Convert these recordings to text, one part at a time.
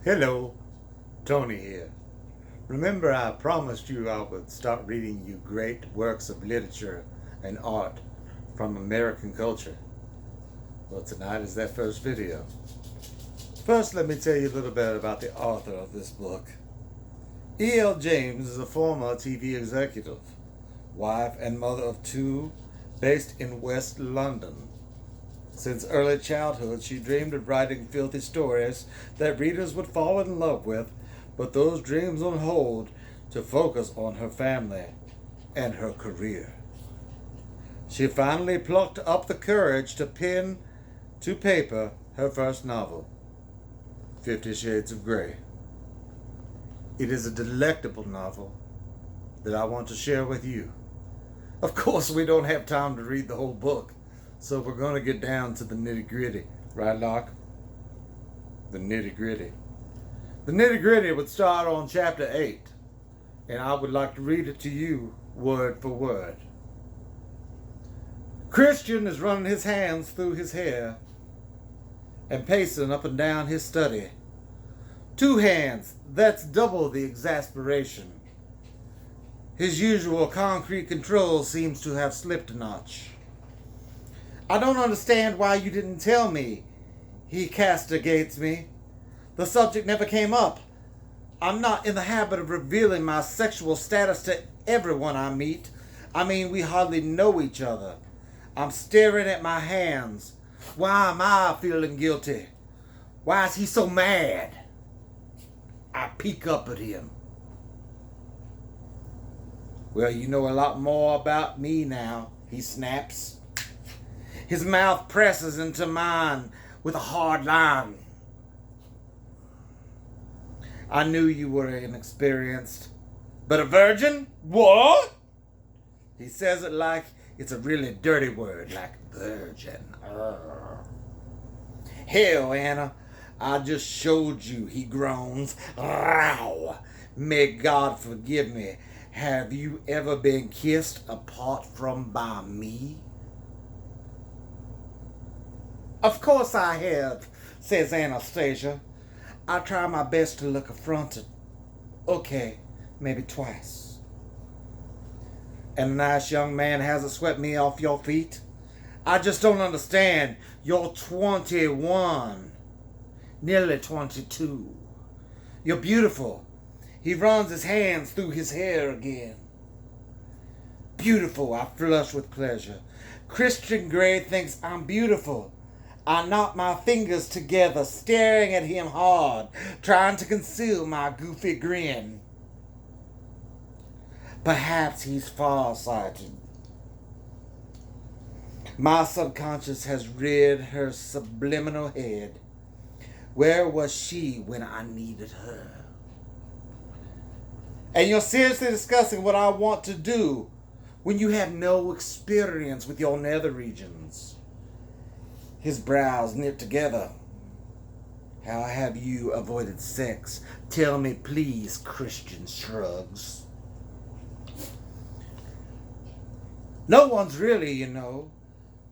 Hello, Tony here. Remember I promised you I would start reading you great works of literature and art from American culture. Well, tonight is that first video. First, let me tell you a little bit about the author of this book. E.L. James is a former TV executive, wife and mother of two, based in West London. Since early childhood, she dreamed of writing filthy stories that readers would fall in love with, but those dreams on hold to focus on her family and her career. She finally plucked up the courage to pen to paper her first novel, 50 Shades of Grey. It is a delectable novel that I want to share with you. Of course, we don't have time to read the whole book, so we're going to get down to the nitty-gritty. Right, Locke? The nitty-gritty. The nitty-gritty would start on chapter 8, and I would like to read it to you word for word. Christian is running his hands through his hair and pacing up and down his study. 2 hands, that's double the exasperation. His usual concrete control seems to have slipped a notch. I don't understand why you didn't tell me, he castigates me. The subject never came up. I'm not in the habit of revealing my sexual status to everyone I meet. I mean, we hardly know each other. I'm staring at my hands. Why am I feeling guilty? Why is he so mad? I peek up at him. Well, you know a lot more about me now, he snaps. His mouth presses into mine with a hard line. I knew you were inexperienced, but a virgin? What? He says it like it's a really dirty word, like virgin. Hell, Anna, I just showed you, he groans. Row. May God forgive me. Have you ever been kissed apart from by me? Of course I have, says Anastasia. I try my best to look affronted. Okay, maybe twice. And a nice young man hasn't swept me off your feet. I just don't understand. You're 21, nearly 22. You're beautiful. He runs his hands through his hair again. Beautiful, I flush with pleasure. Christian Grey thinks I'm beautiful. I knock my fingers together, staring at him hard, trying to conceal my goofy grin. Perhaps he's far-sighted. My subconscious has reared her subliminal head. Where was she when I needed her? And you're seriously discussing what I want to do when you have no experience with your nether regions. His brows knit together. How have you avoided sex? Tell me, please, Christian shrugs. No one's really,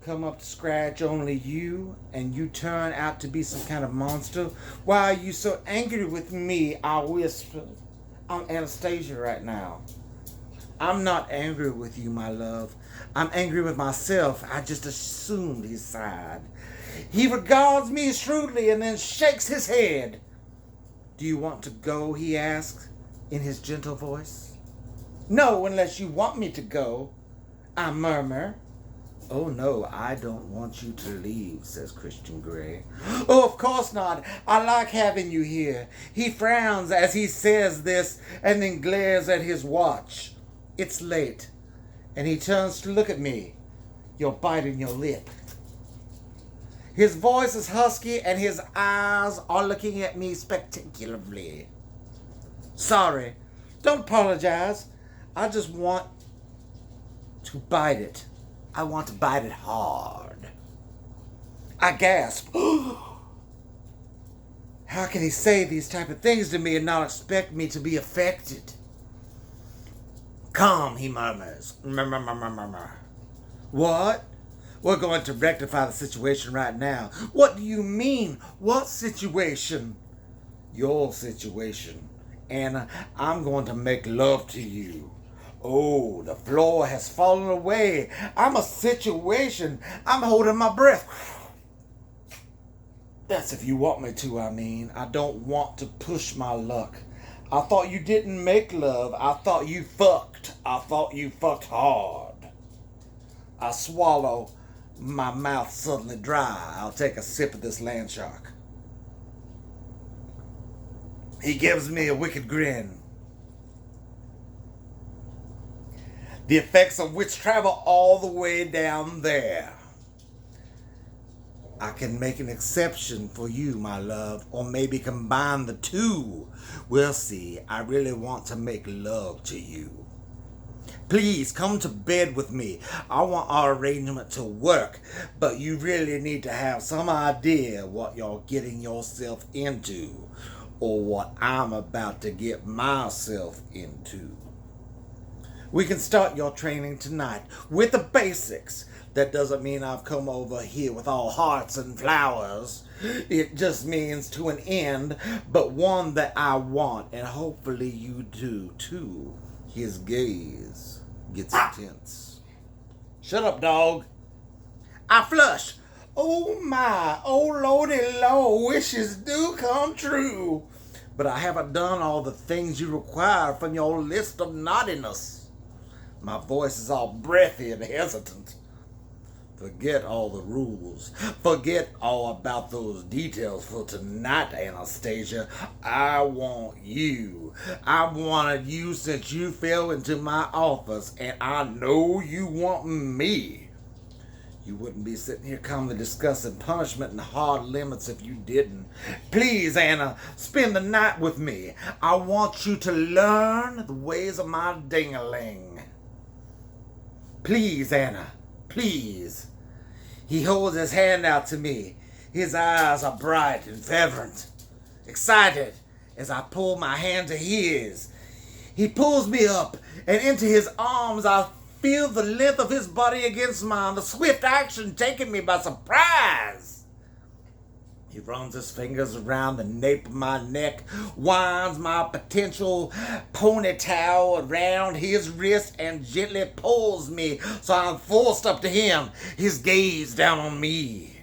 come up to scratch, only you, and you turn out to be some kind of monster. Why are you so angry with me? I whispered. I'm Anastasia right now. I'm not angry with you, my love. I'm angry with myself. I just assumed his side. He regards me shrewdly and then shakes his head. Do you want to go? He asks in his gentle voice. No, unless you want me to go, I murmur. Oh no, I don't want you to leave, says Christian Grey. Oh, of course not. I like having you here. He frowns as he says this and then glares at his watch. It's late, and he turns to look at me. You're biting your lip. His voice is husky, and his eyes are looking at me spectacularly. Sorry, don't apologize. I just want to bite it. I want to bite it hard. I gasp. How can he say these type of things to me and not expect me to be affected? Come, he murmurs. What? We're going to rectify the situation right now. What do you mean? What situation? your situation. Anna, I'm going to make love to you. Oh, the floor has fallen away. I'm a situation. I'm holding my breath. That's if you want me to, I mean. I don't want to push my luck. I thought you didn't make love. I thought you fucked. I thought you fucked hard. I swallow, my mouth suddenly dry. I'll take a sip of this land shark. He gives me a wicked grin, the effects of which travel all the way down there. I can make an exception for you, my love, or maybe combine the two. We'll see. I really want to make love to you. Please come to bed with me. I want our arrangement to work, but you really need to have some idea what you're getting yourself into, or what I'm about to get myself into. We can start your training tonight with the basics. That doesn't mean I've come over here with all hearts and flowers. It just means to an end, but one that I want, and hopefully you do too. His gaze gets intense. Shut up, dog. I flush. Oh my, oh lordy lord, wishes do come true. But I haven't done all the things you require from your list of naughtiness. My voice is all breathy and hesitant. Forget all the rules. Forget all about those details for tonight, Anastasia. I want you. I've wanted you since you fell into my office, and I know you want me. You wouldn't be sitting here calmly discussing punishment and hard limits if you didn't. Please, Anna, spend the night with me. I want you to learn the ways of my ding-a-ling. Please, Anna, please. He holds his hand out to me. His eyes are bright and fervent, excited as I pull my hand to his. He pulls me up, and into his arms I feel the length of his body against mine, the swift action taking me by surprise. He runs his fingers around the nape of my neck, winds my potential ponytail around his wrist, and gently pulls me so I'm forced up to him, his gaze down on me.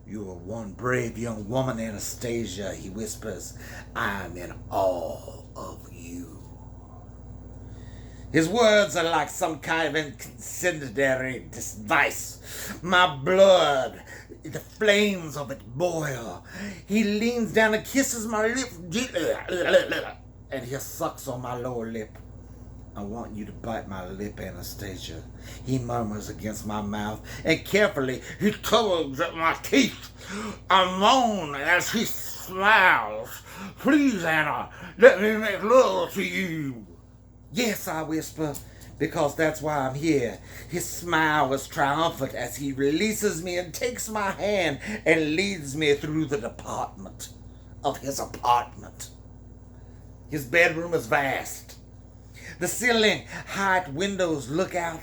You are one brave young woman, Anastasia, he whispers. I'm in awe of you. His words are like some kind of incendiary device. My blood, the flames of it boil. He leans down and kisses my lips gently, and he sucks on my lower lip. I want you to bite my lip, Anastasia, he murmurs against my mouth, and carefully he tugs at my teeth. I moan as he smiles. Please, Anna, let me make love to you. Yes, I whisper, because that's why I'm here. His smile is triumphant as he releases me and takes my hand and leads me through the department of his apartment. His bedroom is vast. The ceiling height windows look out,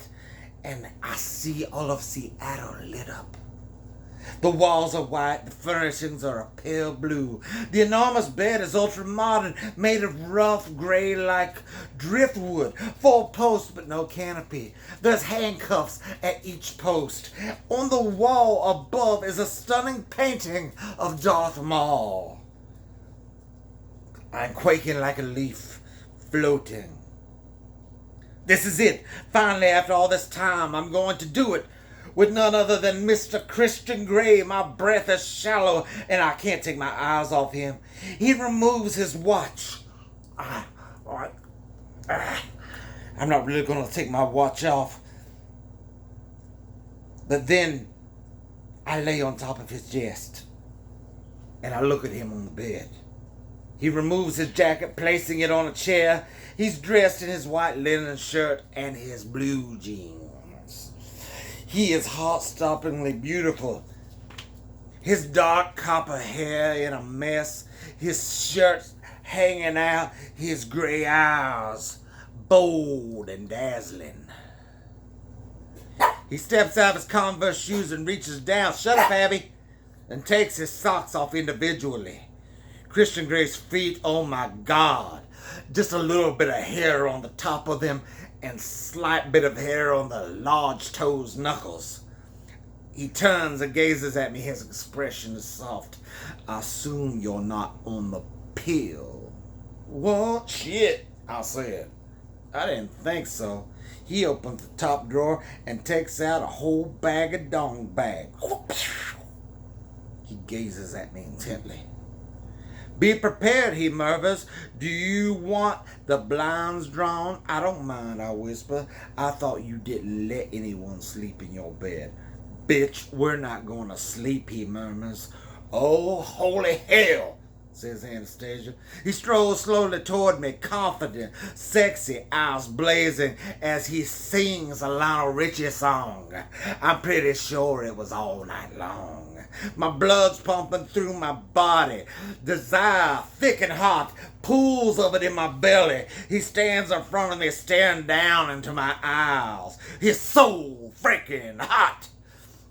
and I see all of Seattle lit up. The walls are white, the furnishings are a pale blue. The enormous bed is ultra-modern, made of rough gray like driftwood. 4 posts but no canopy. There's handcuffs at each post. On the wall above is a stunning painting of Darth Maul. I'm quaking like a leaf, floating. This is it. Finally, after all this time, I'm going to do it. With none other than Mr. Christian Grey. My breath is shallow, and I can't take my eyes off him. He removes his watch. I'm not really going to take my watch off. But then I lay on top of his chest, and I look at him on the bed. He removes his jacket, placing it on a chair. He's dressed in his white linen shirt and his blue jeans. He is heart-stoppingly beautiful. His dark copper hair in a mess, his shirt hanging out, his gray eyes bold and dazzling. He steps out of his Converse shoes and reaches down, shut up, Abby, and takes his socks off individually. Christian Gray's feet, oh my God. Just a little bit of hair on the top of them and slight bit of hair on the large toes knuckles. He turns and gazes at me. His expression is soft. I assume you're not on the pill. What? Shit, I said. I didn't think so. He opens the top drawer and takes out a whole bag of dong bag. He gazes at me intently. Be prepared, he murmurs. Do you want the blinds drawn? I don't mind, I whisper. I thought you didn't let anyone sleep in your bed. Bitch, we're not going to sleep, he murmurs. Oh, holy hell, says Anastasia. He strolls slowly toward me, confident, sexy, eyes blazing, as he sings a Lionel Richie song. I'm pretty sure it was all night long. My blood's pumping through my body. Desire, thick and hot, pools of it in my belly. He stands in front of me, staring down into my eyes. He's so freaking hot.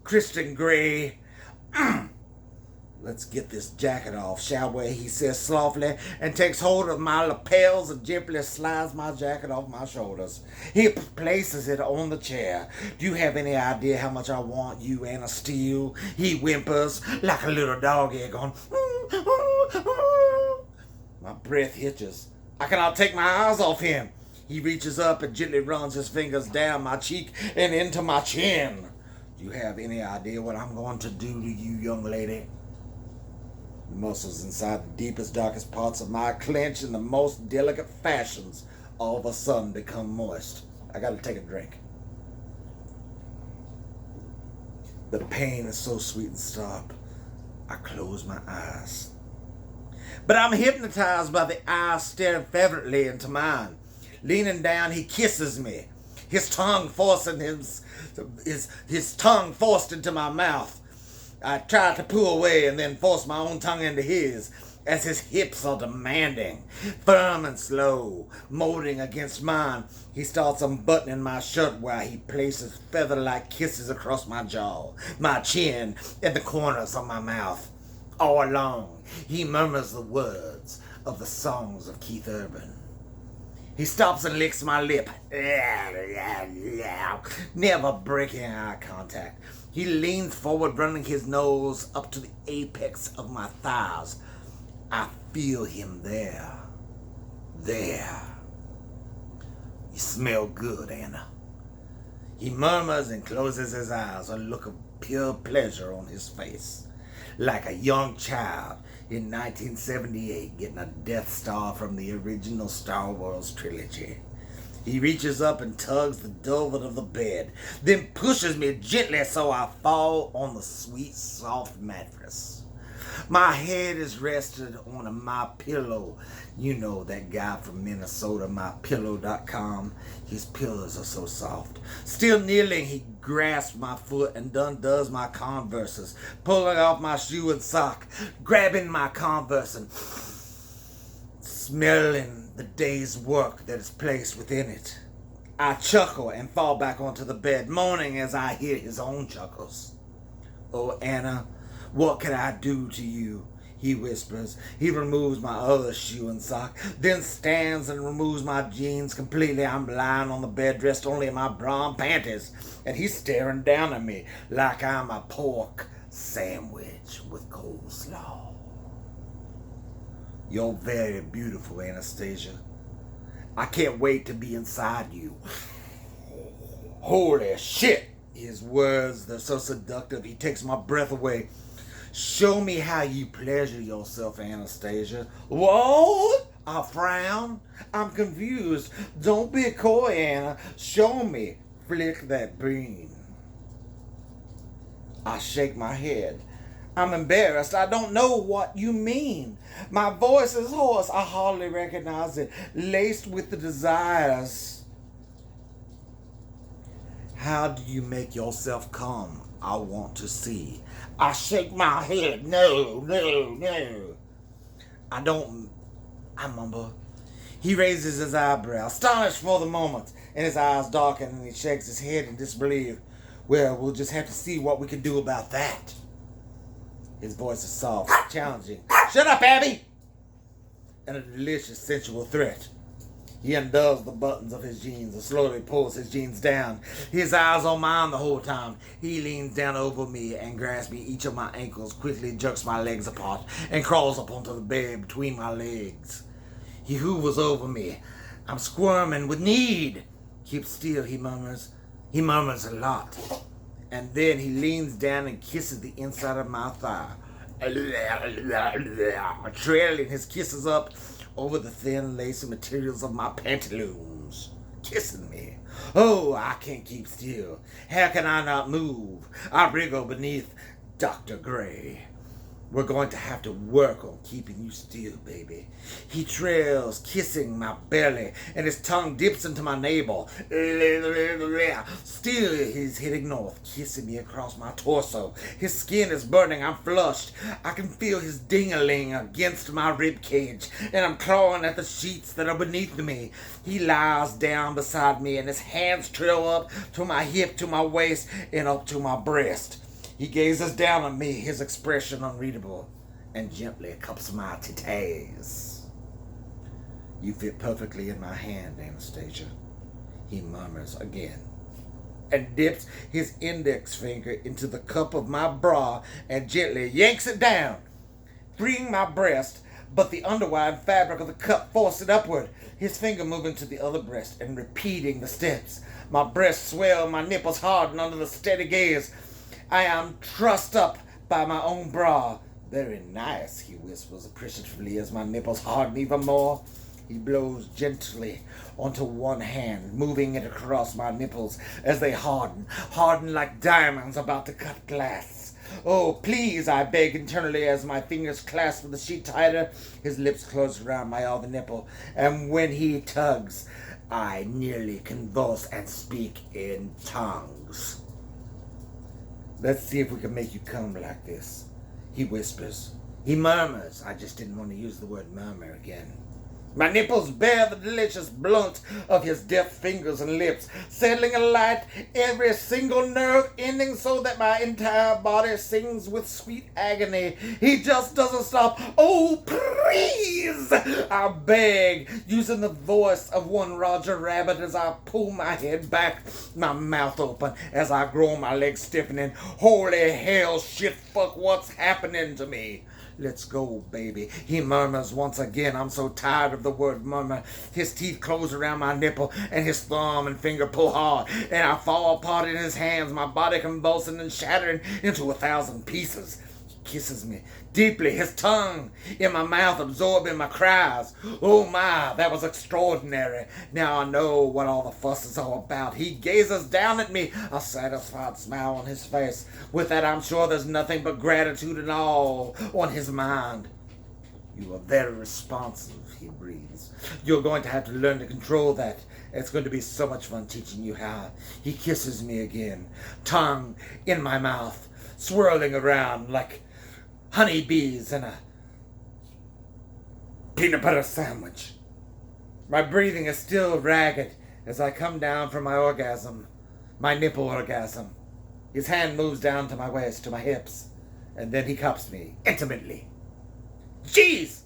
Christian Grey, let's get this jacket off, shall we? He says softly and takes hold of my lapels and gently slides my jacket off my shoulders. He places it on the chair. Do you have any idea how much I want you, Anna Steele? He whimpers like a little doggy going. My breath hitches. I cannot take my eyes off him. He reaches up and gently runs his fingers down my cheek and into my chin. Do you have any idea what I'm going to do to you, young lady? The muscles inside the deepest, darkest parts of my clench in the most delicate fashions all of a sudden become moist. I gotta take a drink. The pain is so sweet and sharp, I close my eyes. But I'm hypnotized by the eyes staring fervently into mine. Leaning down, he kisses me. His tongue forced into my mouth. I try to pull away and then force my own tongue into his as his hips are demanding. Firm and slow, molding against mine, he starts unbuttoning my shirt while he places feather-like kisses across my jaw, my chin, and the corners of my mouth. All along, he murmurs the words of the songs of Keith Urban. He stops and licks my lip, never breaking eye contact. He leans forward, running his nose up to the apex of my thighs. I feel him there. There. You smell good, Anna. He murmurs and closes his eyes, a look of pure pleasure on his face. Like a young child in 1978 getting a Death Star from the original Star Wars trilogy. He reaches up and tugs the velvet of the bed, then pushes me gently so I fall on the sweet, soft mattress. My head is rested on a My Pillow. You know that guy from Minnesota, MyPillow.com. His pillows are so soft. Still kneeling, he grasps my foot and undoes my Converses, pulling off my shoe and sock, grabbing my Converse and smelling the day's work that is placed within it. I chuckle and fall back onto the bed, moaning as I hear his own chuckles. Oh, Anna, what can I do to you? He whispers. He removes my other shoe and sock, then stands and removes my jeans completely. I'm lying on the bed, dressed only in my bra and panties, and he's staring down at me like I'm a pork sandwich with coleslaw. You're very beautiful, Anastasia. I can't wait to be inside you. Holy shit! His words, they're so seductive, he takes my breath away. Show me how you pleasure yourself, Anastasia. What? I frown. I'm confused. Don't be coy, Anna. Show me. Flick that bean. I shake my head. I'm embarrassed. I don't know what you mean. My voice is hoarse. I hardly recognize it. Laced with the desires. How do you make yourself come? I want to see. I shake my head. No. I mumble. He raises his eyebrows, astonished for the moment, and his eyes darken and he shakes his head in disbelief. Well, we'll just have to see what we can do about that. His voice is soft, challenging. Shut up, Abby! and a delicious sensual threat. He undoes the buttons of his jeans and slowly pulls his jeans down. His eyes on mine the whole time. He leans down over me and grabs me each of my ankles, quickly jerks my legs apart, and crawls up onto the bed between my legs. He hovers over me. I'm squirming with need. Keep still, he murmurs. He murmurs a lot. And then he leans down and kisses the inside of my thigh, trailing his kisses up over the thin lacy materials of my pantaloons, kissing me. Oh, I can't keep still. How can I not move? I wriggle beneath Dr. Gray. We're going to have to work on keeping you still, baby. He trails, kissing my belly, and his tongue dips into my navel. Still, he's heading north, kissing me across my torso. His skin is burning. I'm flushed. I can feel his ding-a-ling against my rib cage, and I'm clawing at the sheets that are beneath me. He lies down beside me, and his hands trail up to my hip, to my waist, and up to my breast. He gazes down at me, his expression unreadable, and gently cups my titties. You fit perfectly in my hand, Anastasia, he murmurs again, and dips his index finger into the cup of my bra and gently yanks it down, freeing my breast, but the underwide fabric of the cup forced it upward, his finger moving to the other breast and repeating the steps. My breasts swell, my nipples harden under the steady gaze. I am trussed up by my own bra. Very nice, he whispers appreciatively as my nipples harden even more. He blows gently onto one hand, moving it across my nipples as they harden like diamonds about to cut glass. Oh, please, I beg internally as my fingers clasp the sheet tighter. His lips close around my other nipple, and when he tugs, I nearly convulse and speak in tongues. Let's see if we can make you come like this, he whispers. He murmurs. I just didn't want to use the word murmur again. My nipples bear the delicious blunt of his deft fingers and lips, settling alight every single nerve ending so that my entire body sings with sweet agony. He just doesn't stop. Oh, please, I beg, using the voice of one Roger Rabbit as I pull my head back, my mouth open as I grow my legs stiffening. Holy hell, shit, fuck, what's happening to me? Let's go, baby, he murmurs once again. I'm so tired of the word murmur. His teeth close around my nipple, and his thumb and finger pull hard, and I fall apart in his hands, my body convulsing and shattering into 1,000 pieces. He kisses me deeply, his tongue in my mouth absorbing my cries. Oh my, that was extraordinary. Now I know what all the fuss is all about. He gazes down at me, a satisfied smile on his face. With that, I'm sure there's nothing but gratitude and all on his mind. You are very responsive, he breathes. You're going to have to learn to control that. It's going to be so much fun teaching you how. He kisses me again, tongue in my mouth, swirling around like honeybees in a peanut butter sandwich. My breathing is still ragged as I come down from my orgasm, my nipple orgasm. His hand moves down to my waist, to my hips, and then he cups me intimately. Jeez!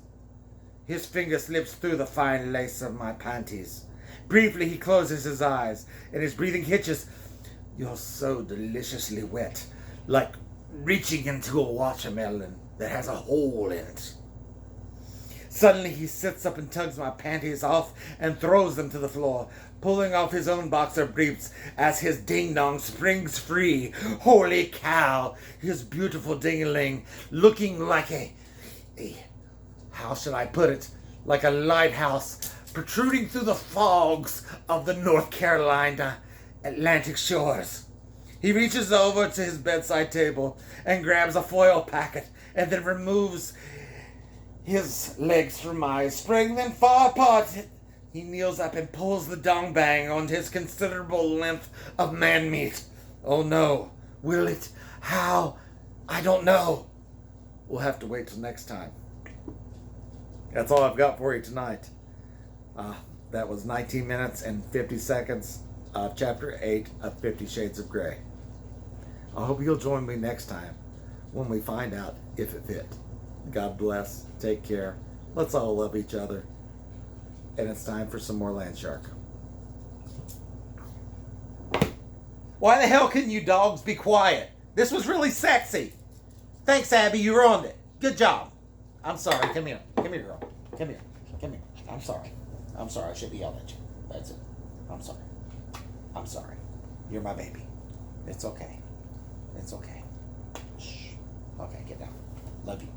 His finger slips through the fine lace of my panties. Briefly, he closes his eyes, and his breathing hitches. You're so deliciously wet, like reaching into a watermelon that has a hole in it. Suddenly he sits up and tugs my panties off and throws them to the floor, pulling off his own boxer briefs as his ding-dong springs free. Holy cow! His beautiful ding-a-ling, looking like a how should I put it? Like a lighthouse protruding through the fogs of the North Carolina Atlantic shores. He reaches over to his bedside table and grabs a foil packet and then removes his legs from my spraying them far apart. He kneels up and pulls the dong bang on his considerable length of man meat. Oh no. Will it? How? I don't know. We'll have to wait till next time. That's all I've got for you tonight. That was 19 minutes and 50 seconds of Chapter 8 of 50 Shades of Grey. I hope you'll join me next time when we find out if it fit. God bless. Take care. Let's all love each other. And it's time for some more Land Shark. Why the hell couldn't you dogs be quiet? This was really sexy. Thanks, Abby. You ruined it. Good job. I'm sorry. Come here. Come here, girl. Come here. Come here. I'm sorry. I'm sorry. I should be yelling at you. That's it. I'm sorry. I'm sorry. You're my baby. It's okay. It's okay. Shh. Okay, get down. Love you.